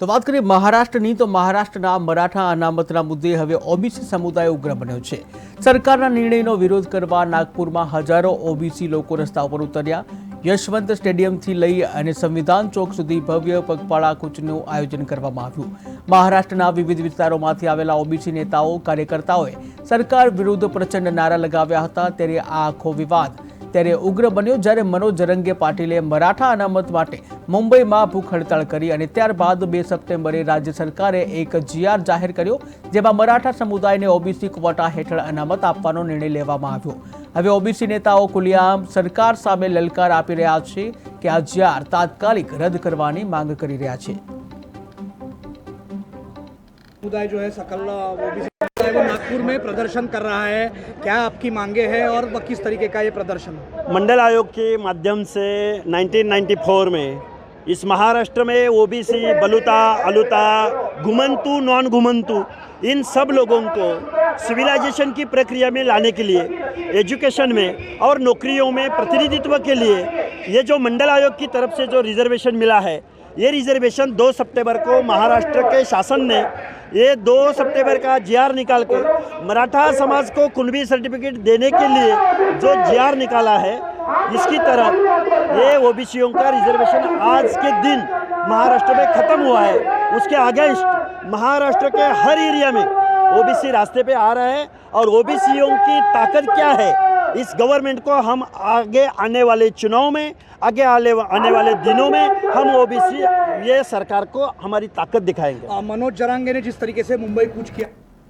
તો વાત કરીએ મહારાષ્ટ્રની, તો મહારાષ્ટ્રના મરાઠા અનામતના મુદ્દે હવે ઓબીસી સમુદાય ઉગ્ર બન્યો છે। સરકારના નિર્ણયનો વિરોધ કરવા નાગપુરમાં હજારો ઓબીસી લોકો રસ્તા ઉપર ઉતર્યા। યશવંત સ્ટેડિયમથી લઈ અને સંવિધાન ચોક સુધી ભવ્ય પગપાળા કૂચનું આયોજન કરવામાં આવ્યું। મહારાષ્ટ્રના વિવિધ વિસ્તારોમાંથી આવેલા ઓબીસી નેતાઓ કાર્યકર્તાઓએ સરકાર વિરુદ્ધ પ્રચંડ નારા લગાવ્યા હતા। ત્યારે આ આખો વિવાદ ત્યારે ઉગ્ર બન્યો જ્યારે મનોજ જરંગે પાટીલે મરાઠા અનામત માટે મુંબઈમાં ભૂખ હડતાળ કરી અને ત્યારબાદ 2 સપ્ટેમ્બરે રાજ્ય સરકારે એક જીઆર જાહેર કર્યો, જેમાં મરાઠા સમુદાયને ઓબીસી ક્વોટા હેઠળ અનામત આપવાનો નિર્ણય લેવામાં આવ્યો। હવે ઓબીસી નેતાઓ ખુલ્લેઆમ સરકાર સામે લલકાર આપી રહ્યા છે કે આ જીઆર તાત્કાલિક રદ કરવાની માંગ કરી રહ્યા છે। समुदाय जो है सकल ओबीसी वो नागपुर में प्रदर्शन कर रहा है, क्या आपकी मांगे हैं और किस तरीके का ये प्रदर्शन है? मंडल आयोग के माध्यम से 1994 में इस महाराष्ट्र में ओबीसी, बलुता, अलुता, घुमंतु, नॉन घुमंतु, इन सब लोगों को सिविलाइजेशन की प्रक्रिया में लाने के लिए, एजुकेशन में और नौकरियों में प्रतिनिधित्व के लिए ये जो मंडल आयोग की तरफ से जो रिजर्वेशन मिला है, ये रिजर्वेशन 2 सितंबर को महाराष्ट्र के शासन ने ये 2 सितंबर का जीआर निकाल कर मराठा समाज को कुणबी सर्टिफिकेट देने के लिए जो जीआर निकाला है, इसकी तरफ ये ओबीसीओं का रिजर्वेशन आज के दिन महाराष्ट्र में ख़त्म हुआ है। उसके अगेंस्ट महाराष्ट्र के हर एरिया में ओबीसी रास्ते पे आ रहा है और ओबीसीओं की ताकत क्या है, इस गवर्नमेंट को हम आगे आने वाले चुनाव में, आगे आने वाले दिनों में हम ओबीसी ये सरकार को हमारी ताकत दिखाएंगे। मनोज जरांगे ने जिस तरीके से मुंबई कूच किया